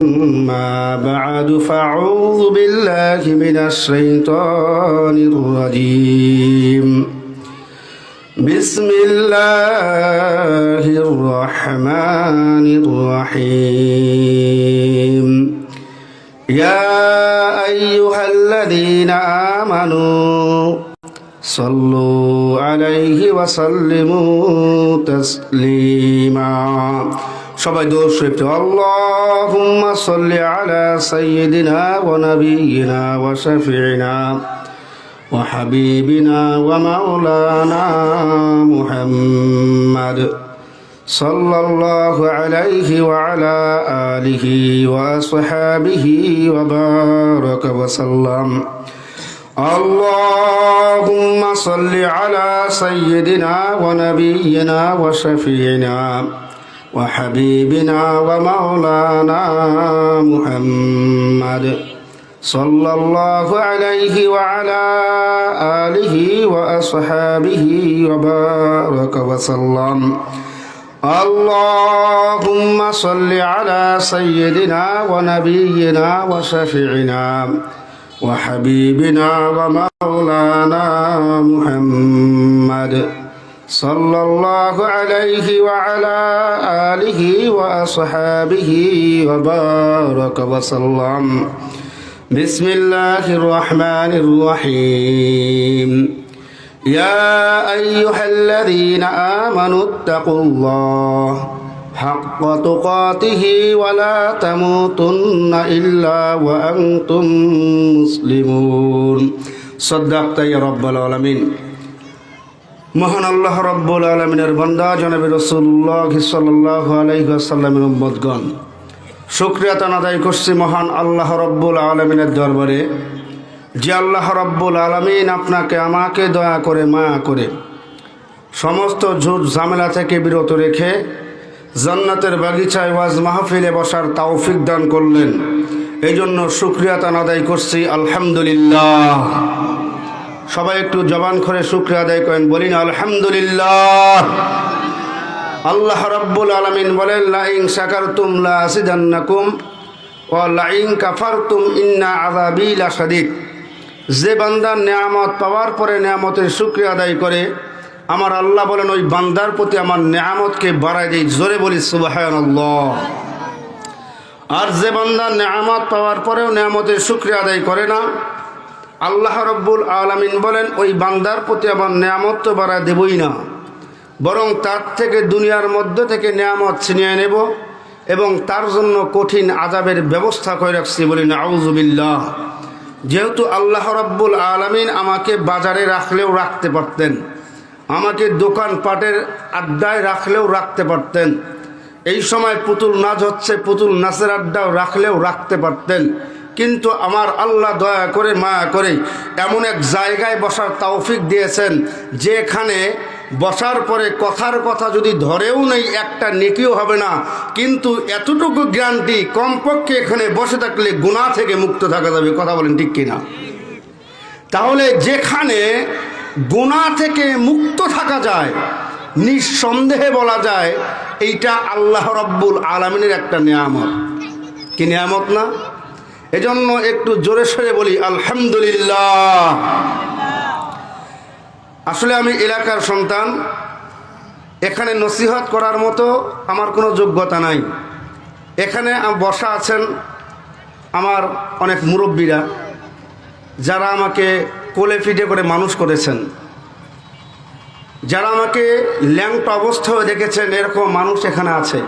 أما بعد فأعوذ بالله من الشيطان الرجيم بسم الله الرحمن الرحيم يا أيها الذين آمنوا صلوا عليه وسلموا تسليما সবাই দরুদ শরীফ আল্লাহুম্মা সাল্লি আলা সাইয়্যিদিনা ওয়া নাবিয়িনা ওয়া শাফিঈনা ওয়া হাবিবিনা ওয়া মাওলানা মুহাম্মদ সাল্লাল্লাহু আলাইহি ওয়া আলা আলিহি ওয়া আসহাবিহি ওয়া বারাকা ওয়া সাল্লাম আল্লাহুম্মা সাল্লি আলা সাইয়্যিদিনা ওয়া নাবিয়িনা ওয়া শাফিঈনা وحبيبنا ومولانا محمد صلى الله عليه وعلى آله وأصحابه وبارك وسلم اللهم صل على سيدنا ونبينا وشفيعنا وحبيبنا ومولانا محمد صلى الله عليه وعلى آله وأصحابه وبارك وسلم بسم الله الرحمن الرحيم يا أيها الذين آمنوا اتقوا الله حق تقاته ولا تموتن إلا وأنتم مسلمون صدقت يا رب العالمين মহান আল্লাহ রাব্বুল আলামিনের বান্দা জনাবে রাসূলুল্লাহ সাল্লাল্লাহু আলাইহি ওয়াসাল্লামের উম্মতগণ, শুকরিয়া আদায় করছি মহান আল্লাহ রাব্বুল আলামিনের দরবারে যে আল্লাহ রাব্বুল আলামিন আপনাকে আমাকে দয়া করে মায়া করে সমস্ত ঝুট ঝামেলা থেকে বিরত রেখে জান্নাতের বাগিচায় ওয়াজ মাহফিলে বসার তৌফিক দান করলেন। এই জন্য শুকরিয়া আদায় করছি আলহামদুলিল্লাহ। সবাই একটু জবান করে শুকরিয়া আদায় করেন, বলিন আলহামদুলিল্লাহ। আল্লাহ রাব্বুল আলামিন বলেন লা ইন শাকারতুম লা আযিদান্নাকুম ওয়া লা ইন কাফারতুম ইন্না আযাবি লাশাদীদ। যে বান্দা নেয়ামত পাওয়ার পরে নেয়ামতের শুকরিয়া আদায় করে আমার আল্লাহ বলেন ওই বান্দার প্রতি আমার নেয়ামতকে বাড়ায় দেই। জোরে বলি সুবহানাল্লাহ। আর যে বান্দা নেয়ামত পাওয়ার পরেও নেয়ামতের শুকরিয়া আদায় করে না, আল্লাহ রাব্বুল আলামিন বলেন ওই বান্দার প্রতি আমার নেয়ামত তো বাড়ায় দেবই না, বরং তার থেকে দুনিয়ার মধ্যে থেকে নেয়ামত ছিনিয়ে নেব এবং তার জন্য কঠিন আযাবের ব্যবস্থা করে রাখছি। বলি নাউযু বিল্লাহ। যেহেতু আল্লাহ রাব্বুল আলামিন আমাকে বাজারে রাখলেও রাখতে পারতেন, আমাকে দোকানপাটের আড্ডায় রাখলেও রাখতে পারতেন, এই সময় পুতুল নাচ হচ্ছে পুতুল নাচের আড্ডাও রাখলেও রাখতে পারতেন, কিন্তু আমার আল্লাহ দয়া করে মায়া করে এমন এক জায়গায় বসার তৌফিক দিয়েছেন যেখানে বসার পরে কথার কথা যদি ধরেও নেই একটা নেকিও হবে না, কিন্তু এতটুকু গ্যারান্টি কমপক্ষে এখানে বসে থাকলে গুনাহ থেকে মুক্ত থাকা যাবে। কথা বলেন ঠিক কিনা? তাহলে যেখানে গুনাহ থেকে মুক্ত থাকা যায় নিঃসন্দেহে বলা যায় এইটা আল্লাহ রাব্বুল আলামিনের একটা নিয়ামত। কি নিয়ামত না? এজন্য একটু জোরে সরে বলি আলহামদুলিল্লাহ। আসলে আমি এলাকার সন্তান, এখানে নসিহত করার মতো আমার কোনো যোগ্যতা নাই। এখানে বসা আছেন আমার অনেক মুরব্বীরা যারা আমাকে কোলে পিঠে করে মানুষ করেছেন, যারা আমাকে ল্যাংটা অবস্থায় দেখেছেন, এরকম মানুষ এখানে আছে।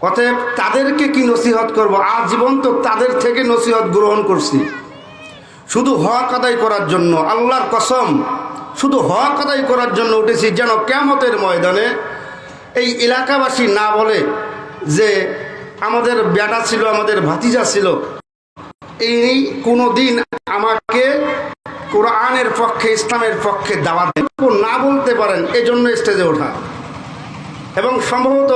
অতএব তাদেরকে কি নসিহত করব? আজীবন তো তাদের থেকে নসিহত গ্রহণ করছি শুধু হক আদায় করার জন্য। আল্লাহর কসম, শুধু হক আদায় করার জন্য উঠেছি, যেন কিয়ামতের ময়দানে এই এলাকাবাসী না বলে যে আমাদের বেটা ছিল, আমাদের ভাতিজা ছিল। এই কোনো দিন আমাকে কোরআনের পক্ষে ইসলামের পক্ষে দাওয়াত না বলতে পারেন, এজন্য স্টেজে ওঠা। এবং সম্ভবত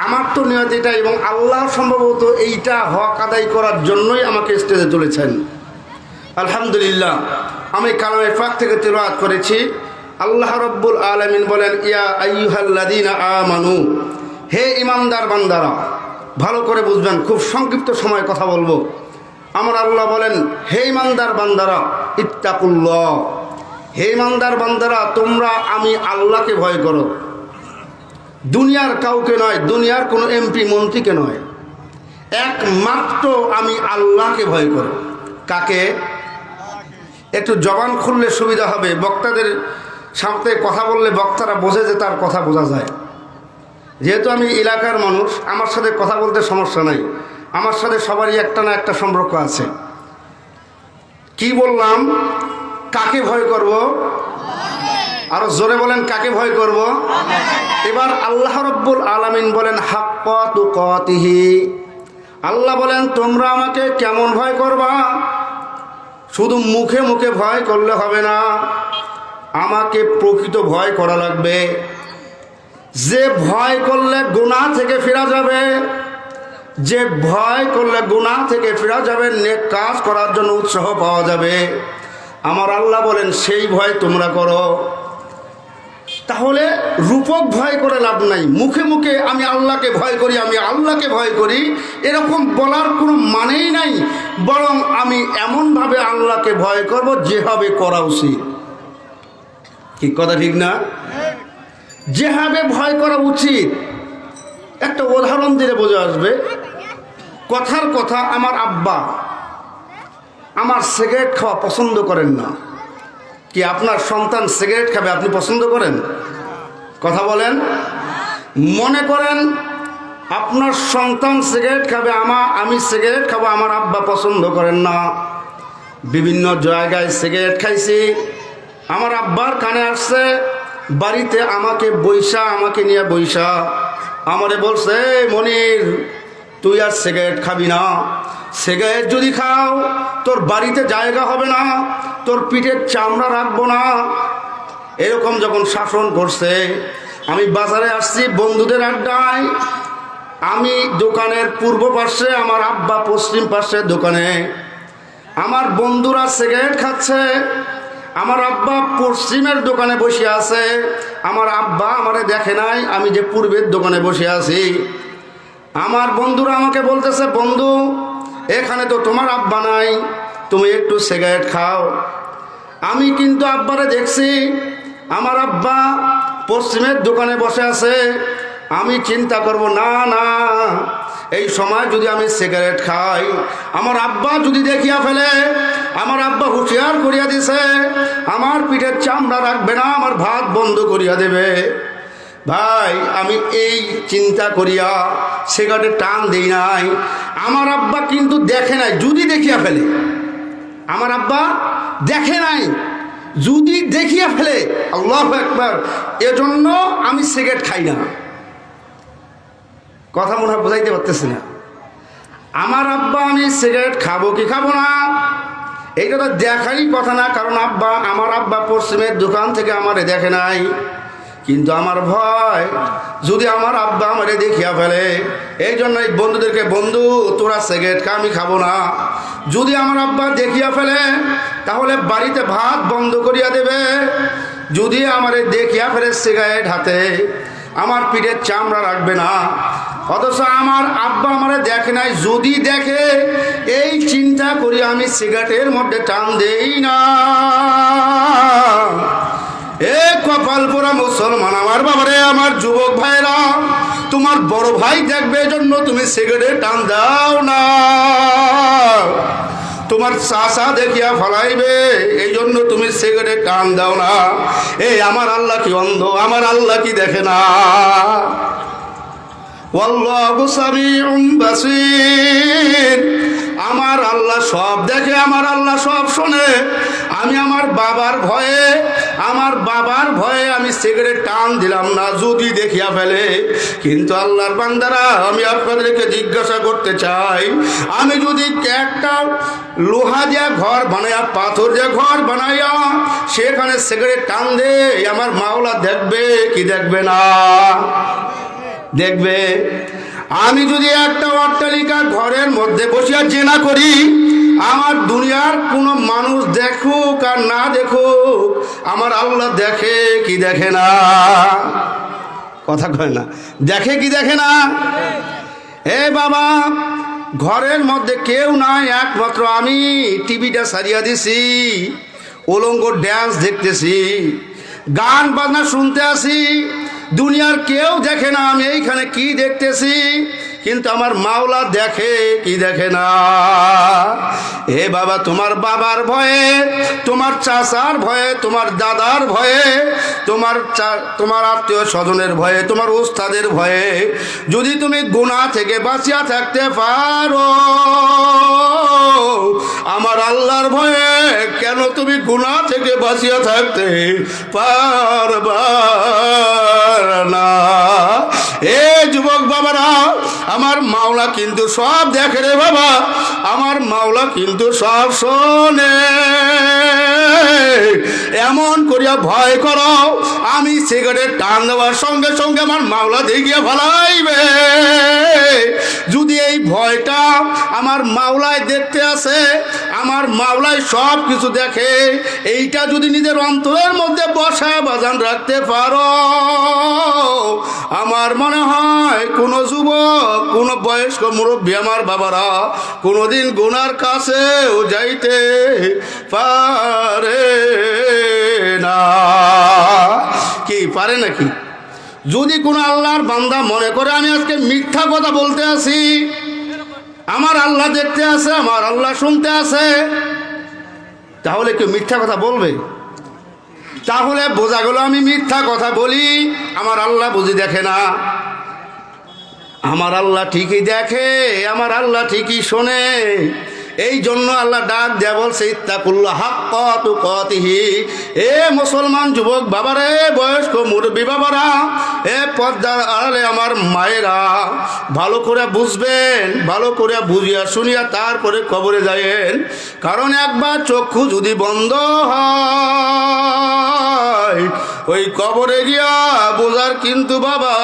আমার তো নিয়ত এটা, এবং আল্লাহ সম্ভবত এইটা হক আদায় করার জন্যই আমাকে স্টেজে তুলেছেন। আলহামদুলিল্লাহ। আমি কালামে পাক থেকে তিলাওয়াত করেছি, আল্লাহ রাব্বুল আলামিন বলেন ইয়া আইয়ুহাল্লাযীনা আমানু, হে ঈমানদার বান্দারা, ভালো করে বুঝবেন, খুব সংক্ষিপ্ত সময় কথা বলবো। আমার আল্লাহ বলেন, হে ইমানদার বান্দারা ইত্তাকুল্লাহ, হে ইমানদার বান্দারা তোমরা আমি আল্লাহকে ভয় করো। দুনিয়ার কাউকে নয়, দুনিয়ার কোনো এমপি মন্ত্রীকে নয়, একমাত্র আমি আল্লাহকে ভয় করো। কাকে? একটু জবান খুললে সুবিধা হবে, বক্তাদের সামনে কথা বললে বক্তারা বোঝে যে তার কথা বোঝা যায়। যেহেতু আমি এলাকার মানুষ, আমার সাথে কথা বলতে সমস্যা নাই, আমার সাথে সবারই একটা না একটা সম্পর্ক আছে। কি বললাম? কাকে ভয় করব? আরো জোরে বলেন, কাকে ভয় করব? এবার আল্লাহ রাব্বুল আলামিন বলেন হাক্কা তুকাতিহি, আল্লাহ বলেন তোমরা আমাকে কেমন ভয় করবা? শুধু মুখে মুখে ভয় করলে হবে না, আমাকে প্রকৃত ভয় করা লাগবে। যে ভয় করলে গুনাহ থেকে ফেরা যাবে, যে ভয় করলে গুনাহ থেকে ফেরা যাবে, নেক কাজ করার জন্য উৎসাহ পাওয়া যাবে, আমার আল্লাহ বলেন সেই ভয় তোমরা করো। তাহলে রূপক ভয় করে লাভ নাই। মুখে মুখে আমি আল্লাহকে ভয় করি, আমি আল্লাহকে ভয় করি, এরকম বলার কোনো মানেই নাই। বরং আমি এমনভাবে আল্লাহকে ভয় করব যেভাবে করা উচিত। কি কথা ঠিক না? যেভাবে ভয় করা উচিত। একটা উদাহরণ দিলে বোঝা আসবে। কথার কথা, আমার আব্বা আমার সিগারেট খাওয়া পছন্দ করেন না। কি আপনার সন্তান সিগারেট খাবে আপনি পছন্দ করেন? কথা বলেন। মনে করেন আপনার সন্তান সিগারেট খাবে, আমি সিগারেট খাবো, আমার আব্বা পছন্দ করেন না। বিভিন্ন জায়গায় সিগারেট খাইছি, আমার আব্বার কানে আসছে, বাড়িতে আমাকে নিয়ে বইসা আমারে বলছে, মনির তুই আর সিগারেট খাবি না, সিগারেট যদি খাও তোর বাড়িতে জায়গা হবে না, তোর পিঠের চামড়া রাখবো না। এরকম যখন শাসন করছে, আমি বাজারে আসছি বন্ধুদের আড্ডায়, আমি দোকানের পূর্ব পাশে, আমার আব্বা পশ্চিম পাশে দোকানে, আমার বন্ধুরা সিগারেট খাচ্ছে, আমার আব্বা পশ্চিমের দোকানে বসে আছে। আমার আব্বা আমারে দেখে নাই আমি যে পূর্বের দোকানে বসে আছি। আমার বন্ধুরা আমাকে বলতেছে, বন্ধু এখানে তো তোমার আব্বা নাই, তুমি একটু সিগারেট খাও। আমি কিন্তু আব্বারে দেখছি, আমার আব্বা পশ্চিমের দোকানে বসে আছে। আমি চিন্তা করব, না না, এই সময় যদি আমি সিগারেট খাই, আমার আব্বা যদি দেখিয়া ফেলে, আমার আব্বা হুঁশিয়ার করিয়া দিছে, আমার পিঠের চামড়া রাখবে না, আমার ভাত বন্ধ করিয়া দেবে। ভাই আমি এই চিন্তা করিয়া সিগারেটে টান দেই নাই। আমার আব্বা কিন্তু দেখে নাই, যদি দেখিয়া ফেলে, আমার আব্বা দেখে নাই, যদি দেখিয়া ফেলে, আল্লাহু আকবার, এজন্য আমি সিগারেট খাই না। কথা মনে হয় বোঝাইতে পারতেছি না। আমার আব্বা আমি সিগারেট খাবো কি খাবো না এইটা তো দেখারই কথা না, কারণ আমার আব্বা পশ্চিমের দোকান থেকে আমারে দেখে নাই। কিন্তু আমার ভয়, যদি আমার আব্বা আমারে দেখিয়া ফেলে, এই জন্যই বন্ধুদেরকে, বন্ধু তোরা সিগারেট খা, আমি খাবো না। যদি আমার আব্বা দেখিয়া ফেলে তাহলে বাড়িতে ভাত বন্ধ করিয়া দেবে। যদি আমারে দেখিয়া ফেলে সিগারেট হাতে, আমার পিঠের চামড়া রাখবে না। অথচ আমার আব্বা আমারে দেখে নাই, যদি দেখে, এই চিন্তা করি আমি সিগারেটের মধ্যে টান দেই না। এ কপাল পোড়া মুসলমান আমার বাবারে, আমার যুবক ভাইরা, তোমার বড় ভাই দেখবে এজন্য তুমি সিগারেট টান দাও না। তোমার চাচা দেখিয়া ফলাইবে এই জন্য তুমি সিগারেট টান দাও না। এই আমার আল্লাহ কি অন্ধ? আমার আল্লাহ কি দেখে না? ওয়াল্লাহু সামিউম বাসীর। আমার আল্লাহ সব দেখে, আমার আল্লাহ সব শোনে। আমি আমার বাবার ভয়ে আমি সিগারেট টান দিলাম না, যদি দেখিয়া ফেলে। কিন্তু আল্লাহর বান্দারা, আমি আপনাদেরকে জিজ্ঞাসা করতে চাই, আমি যদি একটা লোহা দিয়া ঘর বানাইয়া, পাথর দিয়া ঘর বানাইয়া সেখানে সিগারেট টান দে, আমার মাওলা দেখবে কি দেখবে না? দেখবে। আমি যদি একটা অট্টালিকা ঘরের মধ্যে বসিয়া জেনা করি, আমার দুনিয়ার কোনো মানুষ দেখুক আর না দেখুক, আমার আল্লাহ দেখে কি দেখে না? কথা কয় না, দেখে কি দেখে না? এ বাবা, ঘরের মধ্যে কেউ নাই, একমাত্র আমি টিভিটা সারিয়া দিছি, উলঙ্গ ড্যান্স দেখতেছি, গান বাজনা শুনতে আসি, দুনিয়ার কেউ দেখে না আমি এইখানে কি দেখতেছি, কিন্তু আমার মাওলা দেখে কি দেখে না? এ বাবা, তোমার বাবার ভয়ে, তোমার চাচার ভয়ে, তোমার দাদার ভয়ে, তোমার আত্মীয় স্বজনের ভয়ে, তোমার ওস্তাদের ভয়ে যদি তুমি গুনাহ থেকে বাঁচিয়া থাকতে পারো, আমার আল্লাহর ভয়ে কেন তুমি গুনাহ থেকে বাঁচিয়া থাকতে পারবা না? এ যুবক বাবারা, আমার মাওলা কিন্তু সব দেখে রে বাবা, আমার মাওলা কিন্তু সব শোনে। এমন করিয়া ভয় করো, আমি সিগারেট টান দেওয়ার সঙ্গে সঙ্গে আমার মাওলা দেখিয়া ভালাইবে। যদি এই ভয়টা আমার মাওলায় দেখতে আসে, আমার মাওলায় সব কিছু দেখে, এইটা যদি নিজের অন্তরের মধ্যে বসা বাজান রাখতে পারো, আমার মনে হয় কোনো যুবক, কোনো বয়স্ক মুরব্বী আমার বাবারা কোনোদিন গুনার কাছেও যাইতে পারে না। কি পারে নাকি? যদি কোনো আল্লাহর বান্দা মনে করে আমি আজকে মিথ্যা কথা বলতে আসি, আমার আল্লাহ দেখতে আছে, আমার আল্লাহ শুনতে আছে, তাহলে কেউ মিথ্যা কথা বলবে? তাহলে বোঝা গেল আমি মিথ্যা কথা বলি, আমার আল্লাহ বুঝি দেখে না? আমার আল্লাহ ঠিকই দেখে, আমার আল্লাহ ঠিকই শোনে। এই জন্য আল্লাহ ডাক দেয়া বলছে, ইত্তাকুল্লাহ হাক্কা তুকাতিহি। এ মুসলমান যুবক বাবারে, বয়স্ক মুরব্বী বাবারা, এ পর্দার আড়ালে আমার মায়েরা, ভালো করে বুঝবেন, ভালো করে বুঝিয়া শুনিয়া তারপরে কবরে যায়েন। কারণ একবার চক্ষু যদি বন্ধ হয়, ওই কবরে গিয়া বোঝার কিন্তু বাবা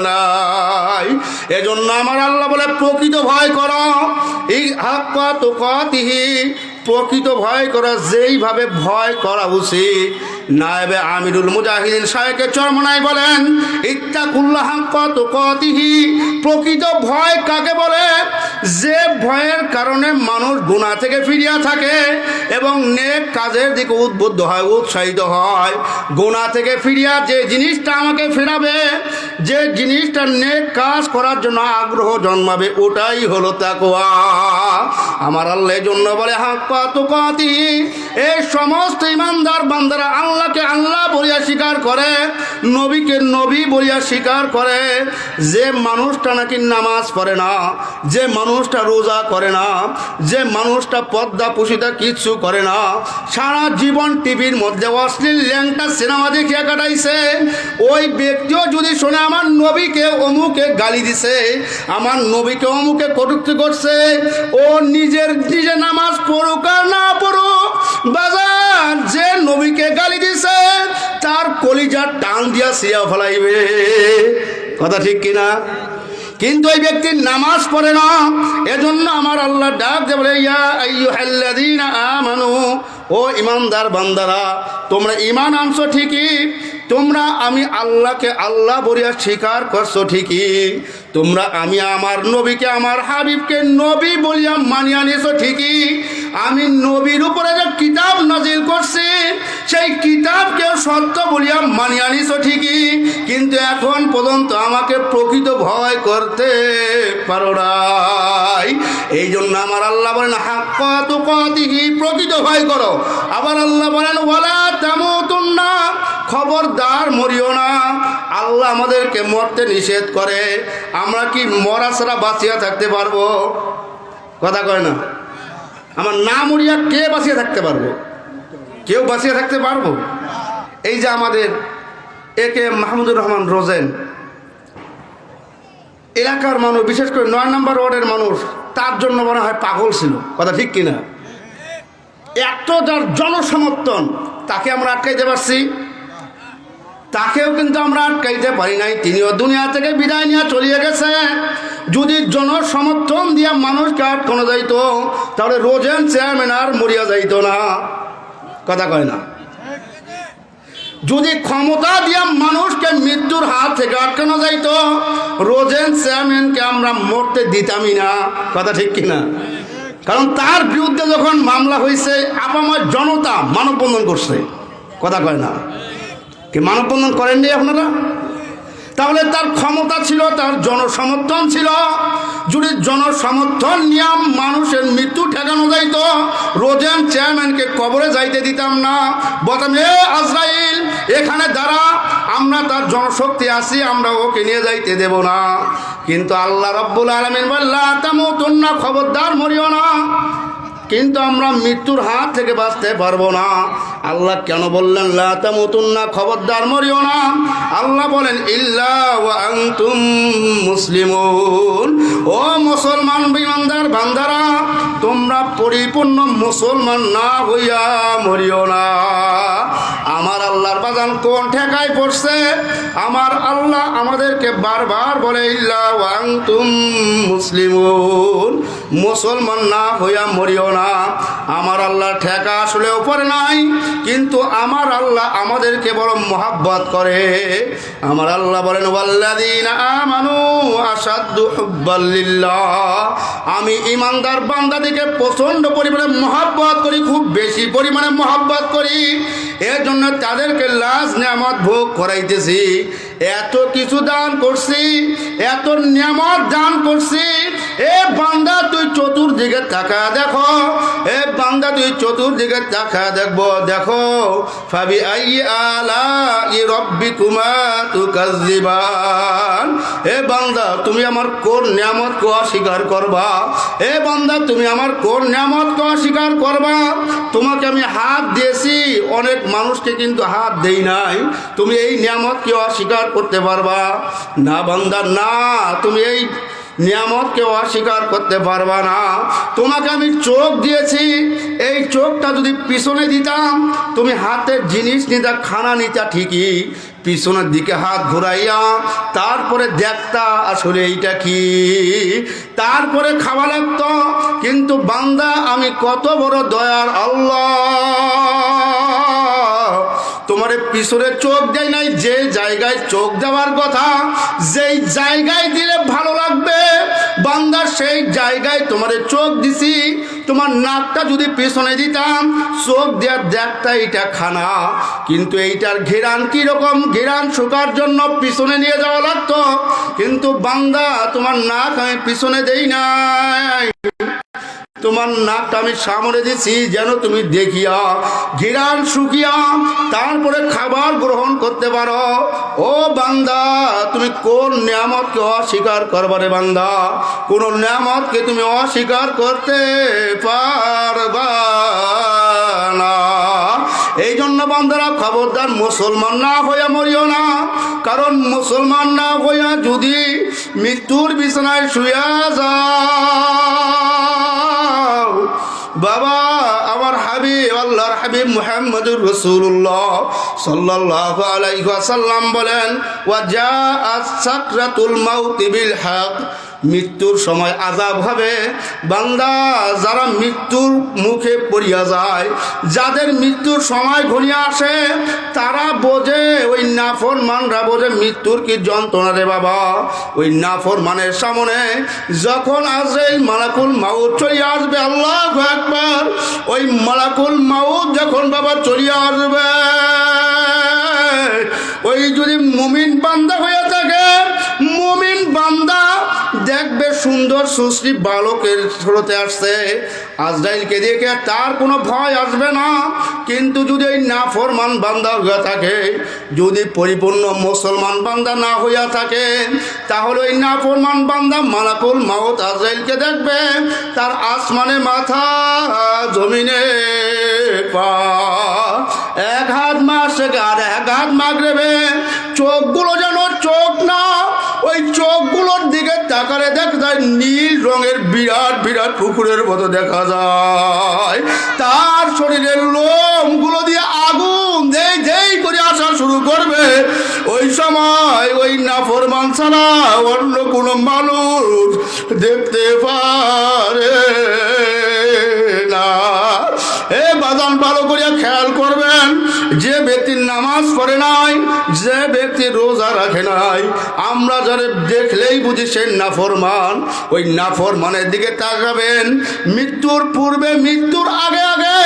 নাই। এজন্য আমার আল্লাহ বলে, প্রকৃত ভয় করো, এই হাক্কা তুকাতিহি, প্রকৃত ভয় করা যেইভাবে ভয় করা উচিত। নায়েবে আমিরুল মুজাহিদিন শায়খে চরমনাই বলেন, ইত্তাকুল্লাহ হাক্কা তুকাতিহি, প্রকৃত ভয় কাকে বলে? যে ভয়ের কারণে মানুষ গুনাহ থেকে ফিরিয়া থাকে এবং নেক কাজের দিকে উদ্বুদ্ধ হয়, উৎসাহিত হয়। গুনাহ থেকে ফিরিয়া যে জিনিসটা আমাকে ফেরাবে, যে জিনিসটা নেক কাজ করার জন্য আগ্রহ জন্মাবে, ওটাই হলো তাকওয়া। আমার আল্লাহ এই জন্য বলে হাক্কা তুকাতিহি। এই সমস্ত ইমানদার বান্দারা আল্লাহকে আল্লাহ বলিয়া স্বীকার করে, নবীকে নবী বলিয়া স্বীকার করে। যে মানুষটা নাকি নামাজ পড়ে না, যে মানুষটা রোজা করে না, যে মানুষটা পর্দা পুশিতা কিচ্ছু করে না, সারা জীবন টিভির মধ্যে অশ্লীল ল্যাংটা সিনেমা দেখিয়া কাটাইছে, ওই ব্যক্তিও যদি শোনে আমার নবীকে অমুকে গালি দিছে, আমার নবীকে অমুকে কটূক্তি করছে, ও নিজে নামাজ পড়ুক আর না পড়ুক, বাজার যে নবীকে গালি দিছে তার কলিজার টান দিয়া সিয়া ফেলাইবে। কথা ঠিক কিনা? কিন্তু এই ব্যক্তি নামাজ পড়ে না। এজন্য আমার আল্লাহ ডাক দিয়ে বলে, ইয়া আইয়ুহাল্লাযীনা আমানু, ও ইমানদার বান্দারা, তোমরা ইমান আনছো ঠিকই, তোমরা আমি আল্লাহকে আল্লাহ বলিয়া স্বীকার করছো ঠিকই, তোমরা আমি আমার নবীকে, আমার হাবিবকে নবী বলিয়া মানিয়া নিয়েছো ঠিকই, আমি নবীর উপরে যে কিতাব নাজিল করছি সেই কিতাবকেও সত্য বলিয়া মানিয়া নিয়েছো ঠিকই, কিন্তু এখন পর্যন্ত আমাকে প্রকৃত ভয় করতে পারো নাই। এই জন্য আমার আল্লাহ বলেন হাক্কা তুকাতিহি, প্রকৃত ভয় করো। আবার আল্লাহ বলেন ওয়ালা তামুতুন্না, খবরদার মরিও না। আল্লাহ আমাদেরকে মরতে নিষেধ করে, আমরা কি মরা ছাড়া বাঁচিয়া থাকতে পারবো? কথা কয় না? আমার না মরিয়া কে বাঁচিয়ে থাকতে পারবো? কেউ বাঁচিয়ে থাকতে পারবো? এই যে আমাদের একে মাহমুদুর রহমান রোজেন এলাকার মানুষ, বিশেষ করে ৯ নম্বর ওয়ার্ডের মানুষ তার জন্য মনে হয় পাগল ছিল। কথা ঠিক কিনা? এত যার জনসমর্থন, তাকে আমরা আটকাইতে পারছি? তাকেও কিন্তু আমরা আটকাইতে পারি নাই। তিনিও দুনিয়া থেকে বিদায় নিয়ে চলিয়ে গেছে। যদি জনসমর্থন দিয়া মানুষকে আটকানো যাইত, তাহলে রোজেন চেয়ারম্যান আর মরিয়া যাইত না। কথা কয় না? যদি ক্ষমতা দিয়া মানুষকে মৃত্যুর হাত থেকে আটকানো যাইতো, রোজেন চেয়ারম্যানকে আমরা মরতে দিতামই না। কথা ঠিক কিনা? কারণ তার বিরুদ্ধে যখন মামলা হয়েছে, আপামর জনতা মানববন্ধন করছে। কথা কয় না? কি মানববন্ধন করেননি আপনারা? তাহলে তার ক্ষমতা ছিল, তার জনসমর্থন ছিল। যদি জনসমর্থন নিয়ে মানুষের মৃত্যু ঠেকানো যাইত, রোজেন চেয়ারম্যানকে কবরে যাইতে দিতাম না। বলতাম, এ আজরাইল এখানে দাঁড়া, আমরা তার জনশক্তি আছি, আমরা ওকে নিয়ে যাইতে দেব না। কিন্তু আল্লাহ রাব্বুল আলামিন বললা তামুতুন্না, খবরদার মরিও না। কিন্তু আমরা মৃত্যুর হাত থেকে বাঁচতে পারবো না। আল্লাহ কেন বললেন লা তামুতুন্না, খবরদার মরিও না? আল্লাহ বলেন ইল্লা ওয়া আনতুম মুসলিমুন, ও মুসলমান ইমানদার বান্দারা, তোমরা পরিপূর্ণ মুসলমান না হইয়া মরিও না। আমার আল্লাহর বাজান কোন ঠেকায় পড়ছে? আমার আল্লাহ আমাদেরকে বারবার বলে ইল্লা ওয়া আনতুম মুসলিমুন, মুসলমান না হইয়া মরিও না। আমার আল্লাহ ঠেকা আসলে উপরে নাই, কিন্তু আমার আল্লাহ আমাদেরকে বড় মহাব্বত করে। আমার আল্লাহ বলেন ওয়াল্লাযীনা আমানু আশাদ্দু হুব্বাল লিল্লাহ, আমি ইমানদার বান্দাদেরকে প্রচণ্ড পরিমাণে মহাব্বত করি, খুব বেশি পরিমাণে মহাব্বত করি। এর জন্য তাদেরকে লাজ নিয়ামত ভোগ করাইতেছি। এত কিছু দান করছি, এত নিয়ামত দান করছি। এ বান্দা তুই চতুর্দিকে তাকা দেখো, এ বান্দা তুই চতুর্দিকে তাকা দেখবো, দেখো ফাবি আইয়ি আলাই রাব্বিকুমা তুকাজ্জিবান। এ বান্দা তুমি আমার কোন নিয়ামতকে অস্বীকার করবা? এ বান্দা তুমি আমার কোন নিয়ামতকে অস্বীকার করবা? তোমাকে আমি হাত দিয়েছি, অনেক মানুষকে কিন্তু হাত দেই নাই। তুমি এই নিয়ামতকে অস্বীকার করতে পারবা না? বান্দা না, তুমি এই নিয়ামতকে অস্বীকার করতে পারবা না। তোমাকে আমি চোখ দিয়েছি, এই চোখটা যদি পিছনে দিতাম, তুমি হাতের জিনিস নিতা, খানা নিতা ঠিকই, পিছনের দিকে হাত ঘুরাইয়া তারপরে দেখতা আসলে এইটা কি, তারপরে খাওয়া লাগতো। কিন্তু বান্দা আমি কত বড় দয়ার আল্লাহ, তোমার পিছনে চোখ দেয় নাই। যে জায়গায় চোখ দেওয়ার কথা, যেই জায়গায় দিলে ভালো লাগবে বান্দা, সেই জায়গায় তোমার চোখ দিছি। তোমার নাকটা যদি পিছনে দিতাম, চোখ দেওয়ার দেখটা এটা খানা, কিন্তু এইটার ঘেরান কিরকম, ঘেরান শুকার জন্য পিছনে নিয়ে যাওয়া লাগতো। কিন্তু বান্দা তোমার নাক আমি পিছনে দেই নাই, তোমার নাকটা আমি সামনে দিছি, যেন তুমি দেখিয়া ঘিরান শুকিয়া তারপরে খাবার গ্রহণ করতে পারো। ও বান্দা, তুমি কোন নিয়ামতকে অস্বীকার করবারে? বান্দা, কোন নিয়ামতকে তুমি অস্বীকার করতে পারবা না। এই জন্য বান্দারা খবরদার মুসলমান না হইয়া মরিও না। কারণ মুসলমান না হইয়া যদি মৃত্যুর বিছানায় শুয়া যাও, বাবা আমার হাবিব, আল্লাহর হাবিব মুহাম্মদুর রাসূলুল্লাহ সাল্লাল্লাহু আলাইহি ওয়াসাল্লাম বলেন ওয়া জাআত সাকরাতুল মাউতি বিল হক, মৃত্যুর সময় আযাব হবে। বান্দা, যারা মৃত্যুর মুখে পড়িয়া যায়, যাদের মৃত্যুর সময় ঘনিয়ে আসে, তারা বোঝে, ওই নাফরমানরা বোঝে মৃত্যুর কি যন্ত্রণা রে বাবা। ওই নাফরমানের সামনে যখন আজরাইল মালাকুল মাউত চলে আসবে, আল্লাহু আকবার, ওই মালাকুল মাউত যখন বাবা চলে আসবে, ওই যদি মুমিন বান্দা হয়ে থাকে, মুমিন বান্দা দেখবে সুন্দর সুশ্রী বালকের স্রোতে আসছে, আজরাইলকে দেখে তার কোনো ভয় আসবে না। কিন্তু যদি এই নাফরমান বান্দা হইয়া থাকে, যদি পরিপূর্ণ মুসলমান বান্দা না হইয়া থাকে, তাহলে ওই নাফরমান বান্দা মালাকুল মাউত আজরাইলকে দেখবে, তার আসমানে মাথা জমিনে পা, এক হাত মাসে আর এক হাত মাগরেবে, চোখগুলো যেন চোখ না, ওই চোখগুলোর দিকে তাকালে দেখা যায় নীল রঙের বিরাট বিরাট পুকুরের মতো দেখা যায়। তার শরীরের লোমগুলো দিয়ে আগুন যেই যেই করে আসা শুরু করবে, ওই সময় ওই নাফরমান ছাড়া অন্য কোনো মানুষ দেখতে পারে না। এ বাদান ভালো করিয়া খেয়াল করবেন, যে ব্যক্তি নামাজ পড়ে নাই, যে ব্যক্তি রোজা রাখে নাই, আমরা যারা দেখলেই বুঝি সে নাফরমান। ওই নাফরমানের দিকে তাকাবেন, মৃত্যুর পূর্বে মৃত্যুর আগে আগে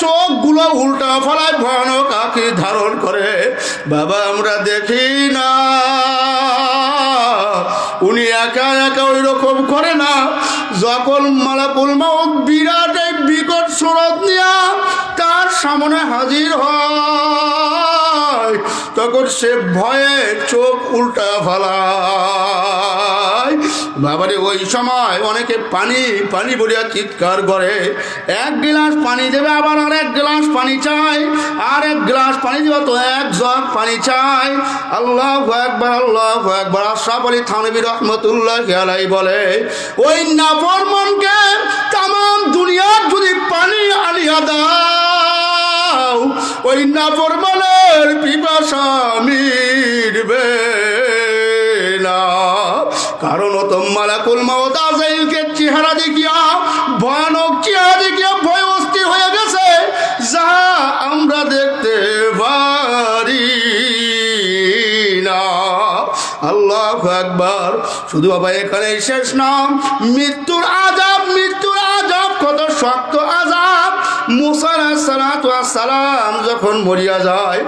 চোখগুলো উল্টা ফলায় ভয়ানক আকৃতি ধারণ করে। বাবা আমরা দেখি না, উনি একা একা ওই রকম করে না। যখন মালাকুল মাউত বিরাট এক বিকট সুরত নিয়া তার সামনে হাজির হয়, তখন সে ভয়ে চোখ উল্টা ফেলায়। বাবারে ওই সময় অনেকে পানি পানি বলিয়া চিৎকার করে। এক গ্লাস পানি দেবে, আবার আর এক গ্লাস পানি চায়, আর এক গ্লাস পানি দেবে তো এক জগ পানি চায়। আল্লাহু আকবার, আল্লাহু আকবার। আশরাফ আলী থানভী রহমতুল্লাহি আলাইহি বলে, ওই নাফরমানকে তামাম দুনিয়ার যদি পানি আনিয়া দাও, ওই নাফরমানের পিপাসা মিটবে না। কারণ তো মালাকুল মাউত আযাইলকে চেহারা দেখিয়া, ভয়ানক চেহারা দেখিয়া ভয় অস্থির হয়ে গেছে, যা আমরা দেখতে পারি না। আল্লাহু আকবার। শুধু বাবা এখানেই শেষ না, মৃত্যুর আযাব, মৃত্যুর আযাব কত শক্ত আযাব। মুসা আলাইহিস সালাতু ওয়াস সালাম যখন মরিয়া যায়,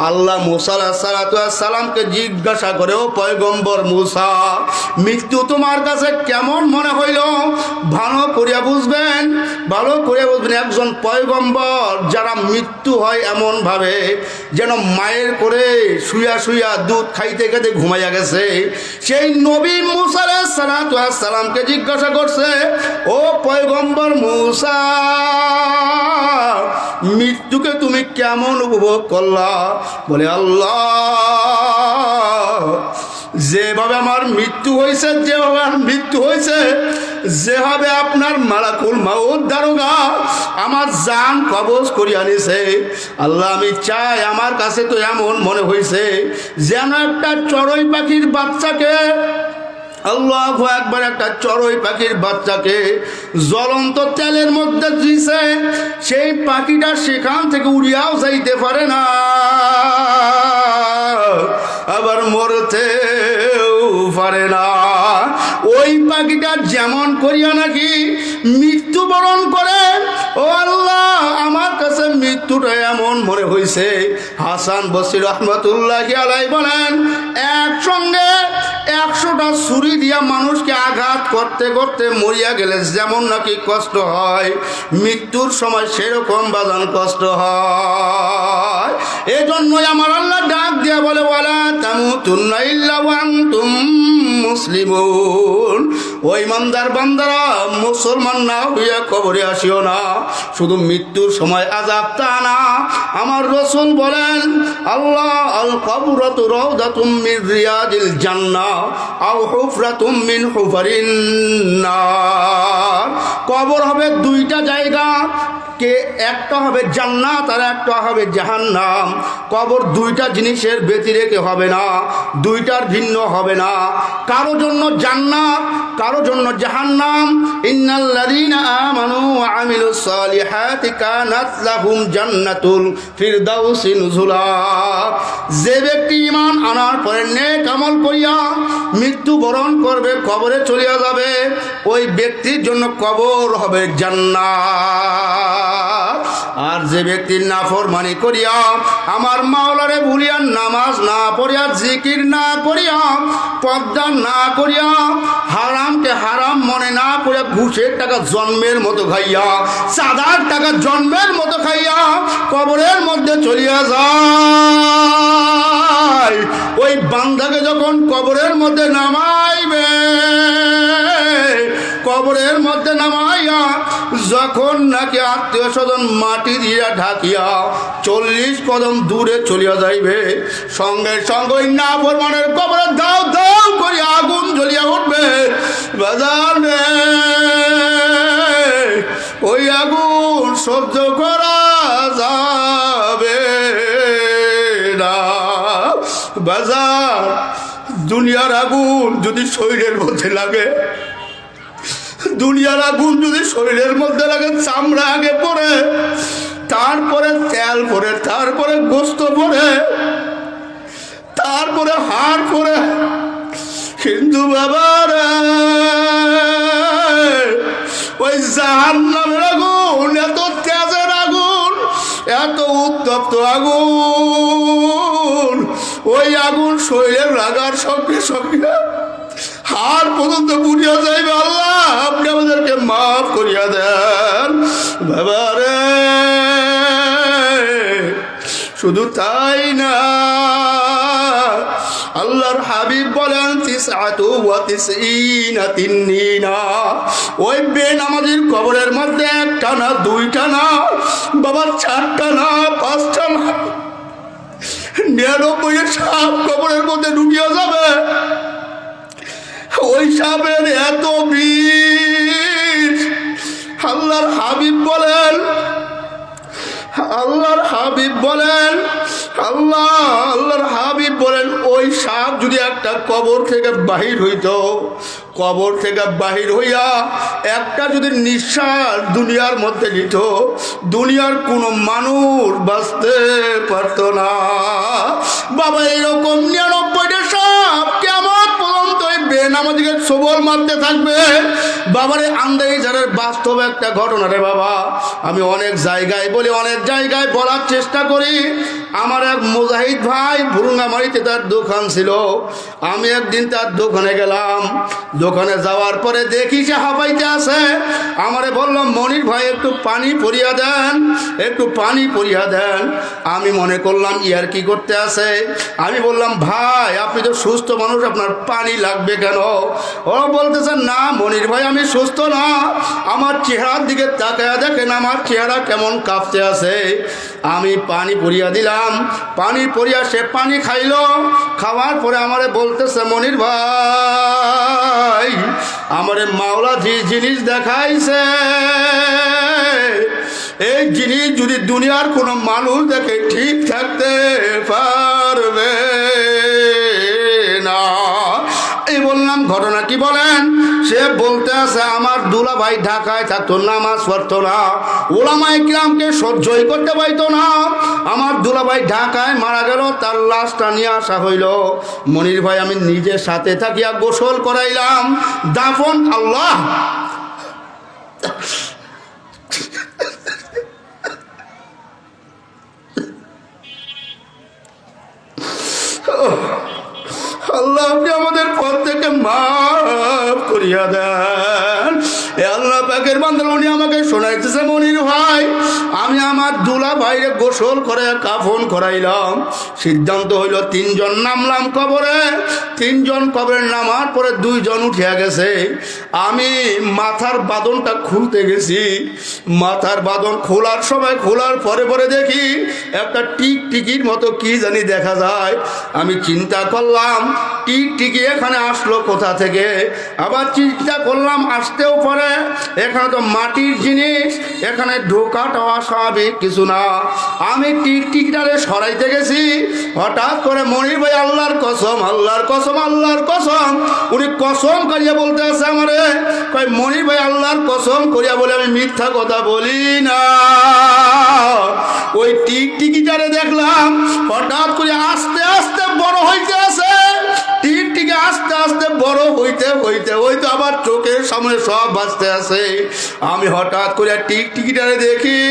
আল্লাহ মুসা আলাইহিস সালাতু ওয়াস সালামকে জিজ্ঞাসা করে, ও পয়গম্বর মুসা, মৃত্যু তোমার কাছে কেমন মনে হইল? ভালো করিয়া বুঝবেন, ভালো করিয়া বুঝবেন। একজন পয়গম্বর যারা মৃত্যু হয় এমন ভাবে যেন মায়ের করে শুয়া শুয়া দুধ খাইতে খাইতে ঘুমাইয়া গেছে, সেই নবী মুসা আলাইহিস সালাতু ওয়াস সালামকে জিজ্ঞাসা করছে, ও পয়গম্বর মুসা, মৃত্যুকে তুমি কেমন উপভোগ করলা? বলে, আল্লাহ, যেভাবে আমার মৃত্যু হয়েছে, যেভাবে আমার মৃত্যু হয়েছে, যেভাবে আপনার মালাকুল মাউত দারোগা আমার জান কবজ করিয়া নিছে, আল্লাহ আমি চাই, আমার কাছে তো এমন মনে হয়েছে যেন একটা চড়ুই পাখির বাচ্চাকে, আল্লাহু আকবার, একটা চড়ুই পাখির বাচ্চাকে জ্বলন্ত তেলের মধ্যে দিছে, সেই পাখিটা সেখান থেকে উড়িয়াও যাইতে পারে না, আবার মরতেও পারে না। ওই পাখিটা যেমন করিয়া নাকি মৃত্যুবরণ করে, ও আল্লাহ আমার কাছে মৃত্যুটা এমন মনে হয়েছে। হাসান বসরি রহমতুল্লাহি আলাইহি বলেন, একসঙ্গে 100টা ছুরি দিয়া মানুষকে আঘাত করতে করতে মরিয়া গেলে যেমন নাকি কষ্ট হয়, মৃত্যুর সময় সেরকম বাজান কষ্ট হয়। এজন্যই আমার আল্লাহ ডাক দিয়া বলে, ওয়ালা তামুতুন্না ইল্লা ওয়া আনতুম মুসলিমুন। ওই ইমানদার বান্দারা মুসলমান না হইয়া কবরে আসিও না। শুধু মৃত্যুর সময় আযাব তা না, আমার রাসূল বলেন, আল্লাহ আল কবরতু রাউদাতুম মিন রিয়াদিল জান্নাহ আও হুফরাতুম মিন হুফারিন নার। কবর হবে দুইটা জায়গা, কে একটা হবে জান্নাত আর একটা হবে জাহান্নাম। কবর দুইটা জিনিসের ব্যতিরেকে হবে না, দুইটার ভিন্ন হবে না। কারো জন্য জান্নাত, কারো জন্য জাহান্নাম। ইন্নাল্লাযীনা আমানু ওয়া আমিলুস সালিহাতি কানাত লাহুম জান্নাতুল ফিরদাউসি নুজুলা। যে ব্যক্তি ঈমান আনার পরে নেক আমল করিয়া মৃত্যুবরণ করবে, কবরে চলিয়া যাবে, ওই ব্যক্তির জন্য কবর হবে জান্নাত। আর যে ব্যক্তির নাফরমানি করিয়া আমার মাওলারে ভুলিয়া নামাজ না পড়িয়া, জিকির না করিয়া, পর্দা না করিয়া, হারামকে হারাম মনে না করে ঘুষের টাকা জন্মের মতো খাইয়া, চাঁদার টাকা জন্মের মতো খাইয়া কবরের মধ্যে চলিয়া যায়, ওই বান্দাকে যখন কবরের মধ্যে নামাইবে, কবরের মধ্যে নামাইয়া যখন নাকি আত্মীয় স্বজন মাটি দিয়া ঢাকিয়া 40 কদম দূরে চলিয়া যাইবে, সঙ্গে সঙ্গে নাফরমানের কবরে দাও দাও করে আগুন জ্বলিয়া উঠবে। বাজার ওই আগুন সহ্য করা যাবে না। বাজার দুনিয়ার আগুন যদি শরীরের মধ্যে লাগে, দুনিয়ার আগুন যদি শরীরের মধ্যে লাগে, চামড়া আগে পড়ে, তারপরে তেল পরে, তারপরে গোস্ত পরে, তারপরে হাড় পরে। কিন্তু বাবার ওই জাহান্নামের আগুন এত তেজের আগুন, এত উত্তপ্ত আগুন, ওই আগুন শরীরের লাগার সঙ্গে সঙ্গে হাড় পর্যন্ত পুড়িয়া যাইবে। আল্লাহ আপনি আমাদেরকে মাফ করিয়া দেন বাবারে। শুধু তাই না, আল্লাহর হাবিব বলেন তিসআতু ওয়া তিসঈনা তিন্নিনা, ওই বেনামাজির কবরের মধ্যে একটা না, দুইটা না বাবার, চারটা না, পাঁচটা না, 99 সাপ কবরের মধ্যে ঢুকিয়া যাবে। ওই সাপের এত বিষ। আল্লাহর হাবিব বলেন, আল্লাহর হাবিব বলেন, আল্লাহর হাবিব বলেন, ওই সাপ যদি একটা কবর থেকে বাহির হইত, কবর থেকে বাহির হইয়া একটা যদি নিঃশ্বাস দুনিয়ার মধ্যে নিত, দুনিয়ার কোনো মানুষ বাঁচতে পারত না বাবা। এইরকম 99টা সাপ কেমন পর্যন্ত বেনামাজিকে সবল মারতে থাকবে বাবারে। আন্দাইজারের বাস্তব একটা ঘটনা রে বাবা, আমি অনেক জায়গায় বলি, অনেক জায়গায় বলার চেষ্টা করি। আমার এক মুজাহিদ ভাই ভুরুঙ্গামারিতে তার দোকান ছিল। আমি একদিন তার দোকানে গেলাম, দোকানে যাওয়ার পরে দেখি সে হাঁপাইতে আছে। আমারে বললাম, মনির ভাই একটু পানি পরিয়া দেন, একটু পানি পরিয়া দেন। আমি মনে করলাম ইয়ার কি করতে আছে। আমি বললাম, ভাই আপনি তো সুস্থ মানুষ, আপনার পানি লাগবে কেন? ও বলতেছে, না মনির ভাই আমি সুস্থ না, আমার চেহারার দিকে তাকায়া দেখেন আমার চেহারা কেমন কাঁপতে আছে। আমি পানি পরিয়া দিলাম, পানি পরিয়া সে পানি খাইলো। খাওয়ার পরে আমারে বলতেছে, মনির ভাই আমারে মাওলা যে জিনিস দেখাইছে, এই জিনিস যদি দুনিয়ার কোনো মানুষ দেখে ঠিক থাকতে পারবে না। এই বললাম, ঘটনা কি বলেন? সে বলতে আছে, আমার দুলা ভাই ঢাকায় থাকতো, নামাজ পড়তো না, ওলামায়ে কিরামকে সহ্যই করতে পাইতো না। আমার দুলা ভাই ঢাকায় মারা গেল, তার লাশটা নিয়ে আসা হইল। মনির ভাই আমি নিজের সাথে থাকিয়া গোসল করাইলাম, দাফন আল্লাহ আল্লাহ আপনি আমাদের পথ থেকে মাফ করিয়া দেন। এ আল্লাহ পাকের বান্দা, উনি আমাকে শোনাইতেছে, মনির ভাই আমি আমার দুলা ভাইরে গোসল করে কাফন করাইলাম। সিদ্ধান্ত হইল 3 জন নামলাম কবরে। 3 জন কবরে নামার পরে 2 জন উঠিয়া গেছে। আমি মাথার বাঁধনটা খুলতে গেছি। মাথার বাঁধন খোলার সময়, খোলার পরে পরে দেখি একটা টিকটিকির মতো কি জানি দেখা যায়। আমি চিন্তা করলাম টিকটিকি এখানে আসলো কোথা থেকে। আবার চিন্তা করলাম আসতেও পারে, এখানে তো মাটির জিনিস, এখানে ঢোকাটাও স্বাভাবিক কিছু না। আমি টিকটিকিটারে সরাইতে গেছি, হঠাৎ করে মনির ভাই আল্লাহর কসম, আল্লাহর কসম, আল্লাহর কসম, উনি কসম করিয়া বলতে আছে আমারে, কয় মনির ভাই আল্লাহর কসম করিয়া বলে আমি মিথ্যা কথা বলি না। ওই টিকটিকিটারে দেখলাম হঠাৎ করে আস্তে আস্তে বড় হইতে আছে। টিকটিকি আস্তে আস্তে বড় হইতে হইতে হইতে আবার চোখের সামনে সব বাঁচতে আছে। আমি হঠাৎ করে টিকটিকিটারে দেখি,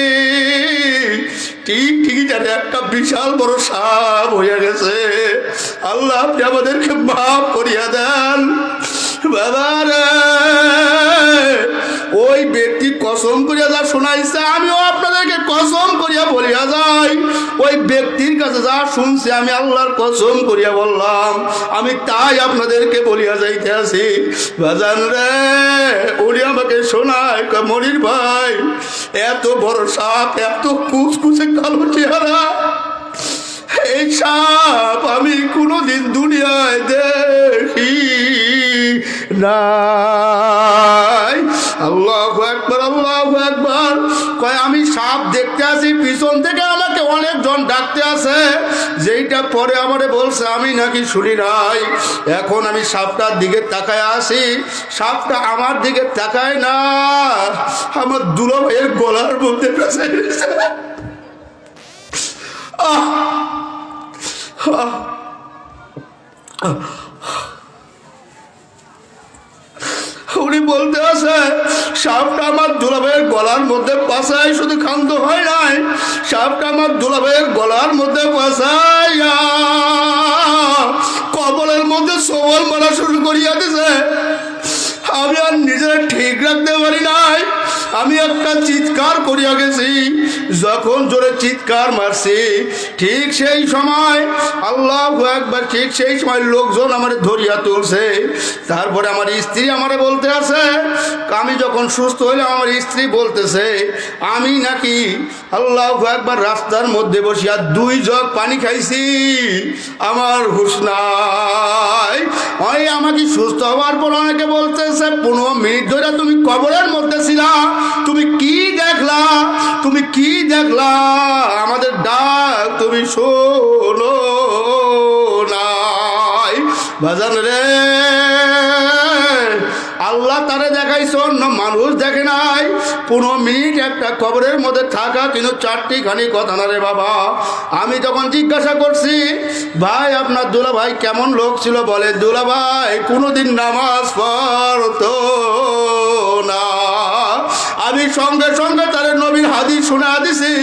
টিকটিকিটারে একটা বিশাল বড় সাপ হয়ে গেছে। আল্লাহ আপনি আমাদেরকে মাফ করিয়া দেন বাবারে। ওই ব্যক্তি কসম করিয়া যা শোনাইছে, আমিও আপনাদেরকে কসম করিয়া বলিয়া যাই, ওই ব্যক্তির কাছে যা শুনছি আমি আল্লাহর কসম করিয়া বললাম, আমি তাই আপনাদেরকে বলিয়া যাইতে আছি। বাজান রে, উনি আমাকে শোনায়, মনির ভাই এত বড় সাপ, এত কুচকুচে কালো চেহারা, এই সাপ আমি কোনোদিন দুনিয়ায় দেখি নাই। আল্লাহু আকবার, আল্লাহু আকবার। কয় আমি সাপ দেখতে আসি, পিছন থেকে আমাকে অনেকজন ডাকতে আছে, যেইটা পরে আমারে বলছে আমি নাকি শুনি নাই। এখন আমি সাপটার দিকে তাকায় আসি, সাপটা আমার দিকে তাকায় না, আমার দুলা ভাইয়ের গলার মধ্যে ফেসে গেছে। উনি বলতে আছে সাপটা আমার দুলাভাইয়ের গলার মধ্যে পাশায়, শুধু ক্ষান্ত হয় নাই, সাপটা আমার দুলাভাইয়ের গলার মধ্যে পাশাইয়া কবলের মধ্যে সবল মারা শুরু করিয়া দিছে। আমি আর নিজের ঠিক রাখতে পারি নাই, আমি একটা চিৎকার করিয়া গেছি। যখন জোরে চিৎকার মারছি ঠিক সেই সময় আল্লাহু আকবার, ঠিক সেই সময় লোকজন আমার ধরিয়া তুলছে। তারপরে আমার স্ত্রী আমারে বলতে আছে, আমি যখন সুস্থ হইলাম আমার স্ত্রী বলতেছে আমি নাকি আল্লাহু আকবার রাস্তার মধ্যে বসিয়া 2 জগ পানি খাইছি, আমার হুঁশ নাই। ওই আমাকে সুস্থ হওয়ার পর অনেকে বলতেছে 15 মিনিট ধরে তুমি কবরের মধ্যে ছিলা, তুমি কি দেখলা, তুমি কি দেখলা, আমাদের ডাক তুমি শোনো নাই। বাজান রে, আল্লাহ তারে দেখাইছে, অন্য মানুষ দেখে নাই। 15 মিনিট একটা কবরের মধ্যে থাকা কিন্তু 4টি খানি কথা না রে বাবা। আমি তখন জিজ্ঞাসা করছি, ভাই আপনার দুলা ভাই কেমন লোক ছিল? বলে দুলা ভাই কোনোদিন নামাজ পড়তো না। আমি সঙ্গে সঙ্গে তার নবীর হাদিস শোনা দিছি,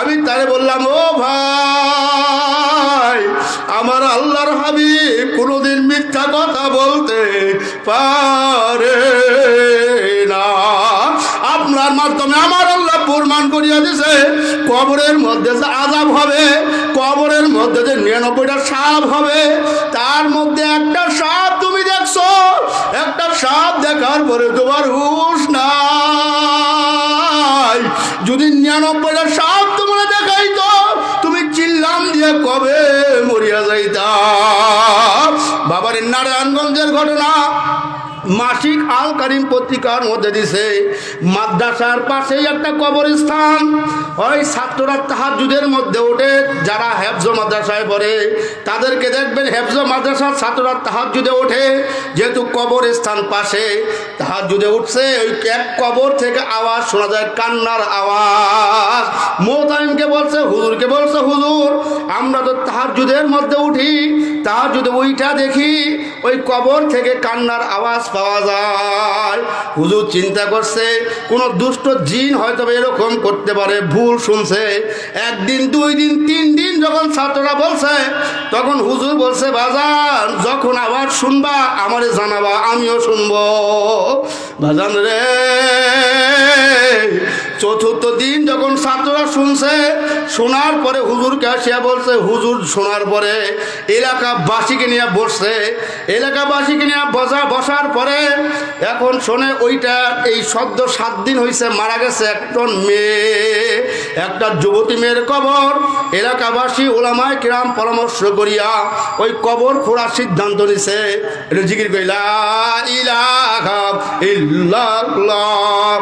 আমি তারে বললাম, ও ভাই আমার আল্লাহর হাবিব কোনোদিন মিথ্যা কথা বলতে পারে না। আপনার মাধ্যমে আমার আল্লাহ প্রমাণ করিয়া দিছে কবরের মধ্যে যে আযাব হবে, কবরের মধ্যে যে 99টা সাপ হবে, তার মধ্যে একটা সাপ তুমি দেখছো, একটা সাপ দেখার পরে তোমার হুঁশ নাই। যদি 99টা সাপ তোমরা দেখাইতো তুমি চিল্লাম দিয়ে কবে মরিয়া যাইতা। বাবার নারায়ণগঞ্জের ঘটনা মাসিক আল কারিম পত্রিকার মধ্যে দিছে, মাদ্রাসার পাশেই একটা কবরস্থান। ওই ছাত্ররা তাহাজ্জুদের মধ্যে ওঠে, যারা হেফজ মাদ্রাসায় পড়ে তাদেরকে দেখবেন হেফজ মাদ্রাসার ছাত্ররা তাহাজ্জুদে ওঠে, যেহেতু কবরস্থান পাশে, তাহাজ্জুদে উঠছে, ওই এক কবর থেকে আওয়াজ শোনা যায়, কান্নার আওয়াজ। মোহতামিমকে বলছে, হুজুরকে বলছে, হুজুর আমরা তো তাহাজ্জুদের মধ্যে উঠি, তাহাজ্জুদে ওইটা দেখি ওই কবর থেকে কান্নার আওয়াজ পাওয়া যায়। হুজুর চিন্তা করছে কোন দুষ্ট জিন হয়তো এরকম করতে পারে, ভুল শুনছে। 1 দিন 2 দিন 3 দিন যখন ছাত্ররা বলছে, তখন হুজুর বলছে, বাজান যখন আবার শুনবা আমারে জানাবা, আমিও শুনবো। বাজান রে, 4র্থ দিন যখন ছাত্ররা শুনছে, শোনার পরে হুজুরকে আসিয়া বলছে, হুজুর শোনার পরে এলাকাবাসীকে নিয়ে বসছে, এলাকাবাসীকে নিয়ে বসার পরে এখন শোনে ওইটা এই সদ্য 7 দিন হয়েছে মারা গেছে একটা মেয়ে, একটা যুবতী মেয়ের কবর। এলাকাবাসী ওলামায়ে কিরাম পরামর্শ করিয়া ওই কবর খোঁড়ার সিদ্ধান্ত নিছে। এটা জিকির করি লা ইলাহা ইল্লাল্লাহ।